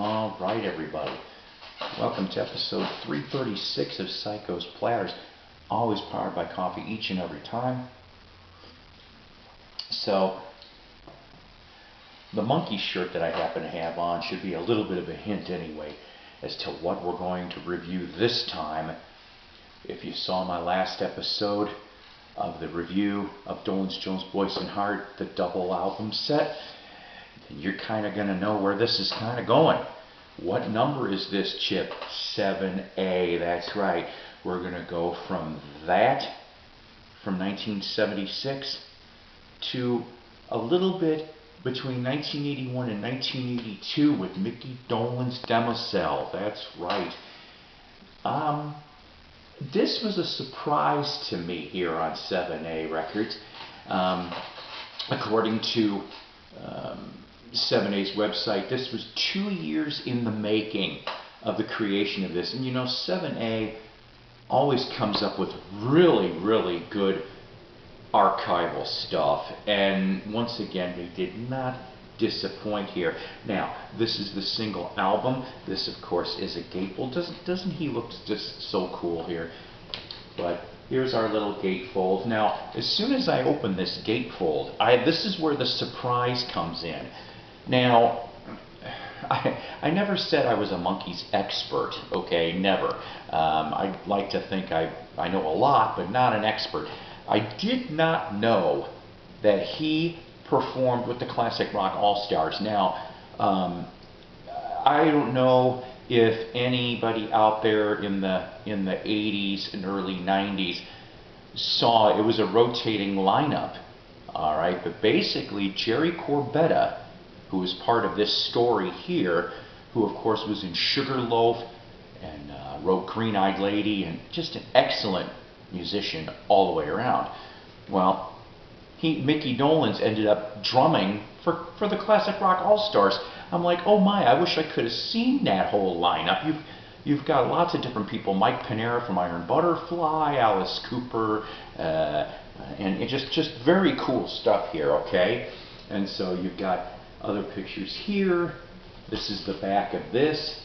All right, everybody. Welcome to episode 336 of Psycho's Platters. Always powered by coffee each and every time. So, the monkey shirt that I happen to have on should be a little bit of a hint anyway as to what we're going to review this time. If you saw my last episode of the review of Dolenz Jones, Boyce and Hart, the double album set, then you're kind of going to know where this is kind of going. What number is this, Chip? 7A, that's right. We're going to go from that, from 1976, to a little bit between 1981 and 1982 with Mickey Dolenz Democell. That's right. This was a surprise to me here on 7A Records. According to 7A's website, this was 2 years in the making of the creation of this. And you know, 7A always comes up with really, really good archival stuff. And once again, they did not disappoint here. Now, this is the single album. This, of course, is a gatefold. Doesn't he look just so cool here? But here's our little gatefold. Now, as soon as I open this gatefold, this is where the surprise comes in. Now, I never said I was a Monkees expert, okay? Never. I like to think I know a lot, but not an expert. I did not know that he performed with the Classic Rock All-Stars. Now, I don't know if anybody out there in the 80s and early 90s saw it was a rotating lineup, all right? But basically, Jerry Corbetta, who was part of this story here, who of course was in Sugarloaf and wrote Green Eyed Lady, and just an excellent musician all the way around. Well, Mickey Dolenz ended up drumming for the Classic Rock All-Stars. I'm like, oh my, I wish I could have seen that whole lineup. You've got lots of different people. Mike Panera from Iron Butterfly, Alice Cooper, and just very cool stuff here, okay? And so you've got other pictures here. This is the back of this.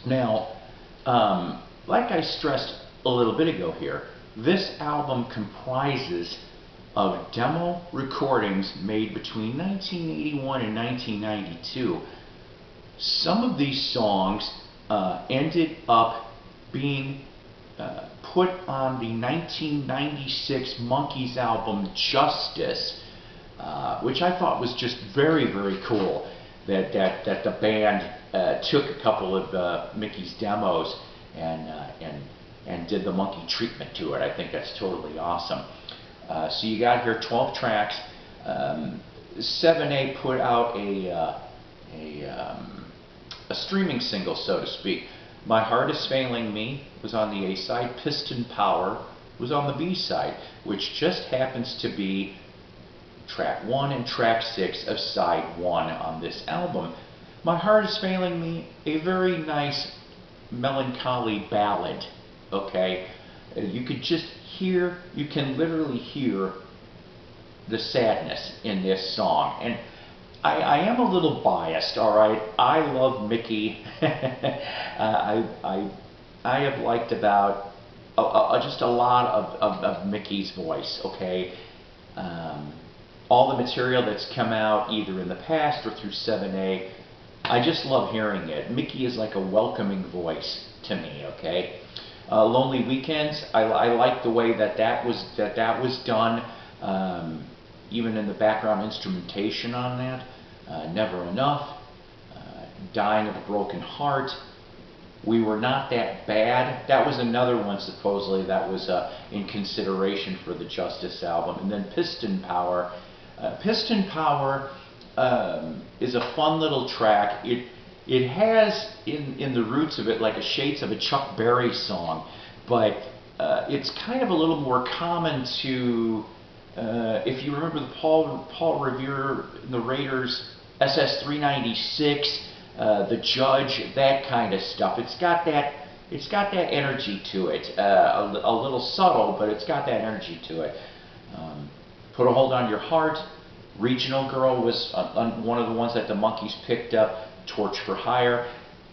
Now, like I stressed a little bit ago here, this album comprises of demo recordings made between 1981 and 1992. Some of these songs ended up being put on the 1996 Monkees album Justice, which I thought was just very, very cool that the band took a couple of Mickey's demos and did the monkey treatment to it. I think that's totally awesome. So you got here 12 tracks. 7A put out a streaming single, so to speak. My Heart Is Failing Me was on the A side. Piston Power was on the B side, which just happens to be track 1 and track 6 of side 1 on this album. My Heart Is Failing Me, a very nice melancholy ballad, okay? You could just hear, you can literally hear the sadness in this song. And I am a little biased, all right? I love Mickey. I have liked about just a lot of Mickey's voice, okay? All the material that's come out either in the past or through 7A, I just love hearing it. Mickey is like a welcoming voice to me, okay? Lonely Weekends, I like the way that was done, even in the background instrumentation on that. Never Enough, Dying of a Broken Heart, We Were Not That Bad. That was another one supposedly that was in consideration for the Justice album. And then Piston Power. Piston Power is a fun little track. It has in the roots of it like a shades of a Chuck Berry song, but it's kind of a little more common to, if you remember the Paul Revere, the Raiders, SS-396, The Judge, that kind of stuff. It's got that energy to it, a little subtle, but it's got that energy to it. Put a Hold on Your Heart. Regional Girl was one of the ones that the Monkees picked up. Torch for Hire.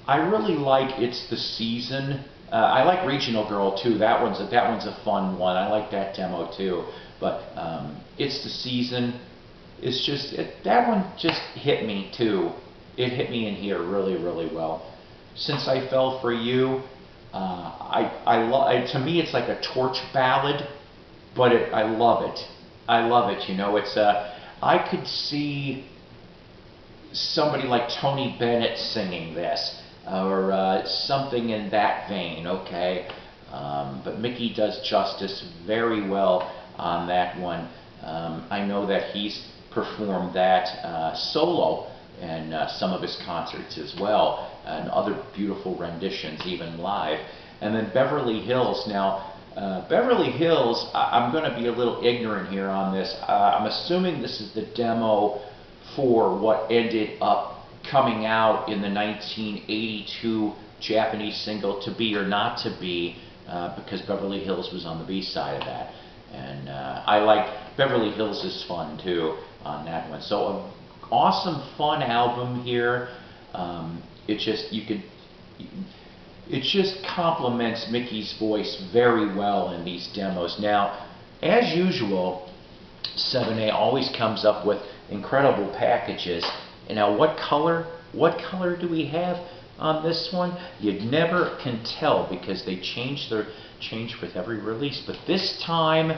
I really like It's the Season. I like Regional Girl too. That one's a fun one. I like that demo too. But It's the Season. It's just that one just hit me too. It hit me in here really, really well. Since I Fell for You, to me it's like a Torch ballad, but I love it. I love it. You know, it's I could see somebody like Tony Bennett singing this, or something in that vein. Okay, but Mickey does justice very well on that one. I know that he's performed that solo in some of his concerts as well, and other beautiful renditions, even live. And then Beverly Hills. Now, Beverly Hills, I'm going to be a little ignorant here on this. I'm assuming this is the demo for what ended up coming out in the 1982 Japanese single To Be or Not to Be, because Beverly Hills was on the B-side of that. And I like Beverly Hills is fun too on that one. So an awesome, fun album here. It just complements Mickey's voice very well in these demos. Now, as usual, 7A always comes up with incredible packages. And now, what color do we have on this one? You never can tell because they change with every release. But this time,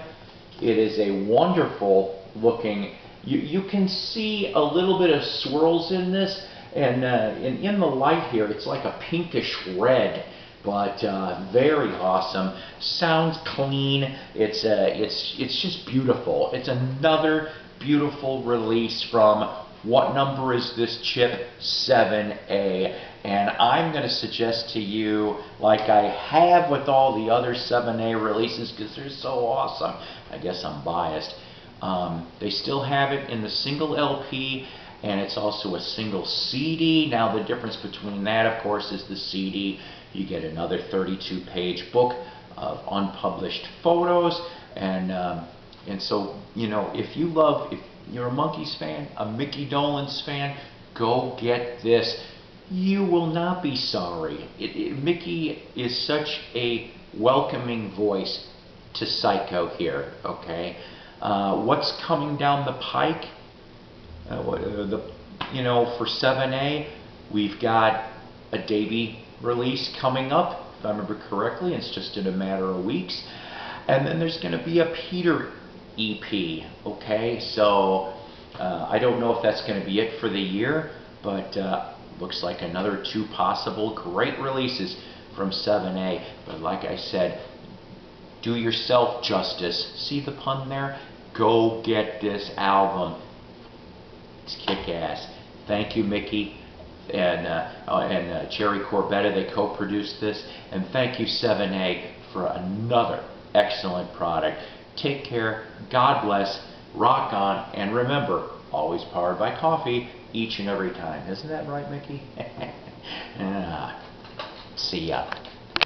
it is a wonderful looking. You can see a little bit of swirls in this, and in the light here, it's like a pinkish red, but very awesome. Sounds clean. It's just beautiful. It's another beautiful release from, what number is this chip? 7A. And I'm going to suggest to you, like I have with all the other 7A releases, because they're so awesome. I guess I'm biased. They still have it in the single LP, and it's also a single CD. Now the difference between that, of course, is the CD. You get another 32-page book of unpublished photos, and so, you know, if you're a Monkees fan, a Mickey Dolenz fan, go get this. You will not be sorry. Mickey is such a welcoming voice to Psycho here, okay? What's coming down the pike? For 7A, we've got a Davey release coming up, if I remember correctly. It's just in a matter of weeks. And then there's going to be a Peter EP, okay? So I don't know if that's going to be it for the year, but looks like another 2 possible great releases from 7A. But like I said, do yourself justice. See the pun there? Go get this album. It's kick-ass. Thank you, Mickey and Jerry Corbetta. They co-produced this. And thank you, 7A, for another excellent product. Take care. God bless. Rock on. And remember, always powered by coffee each and every time. Isn't that right, Mickey? See ya.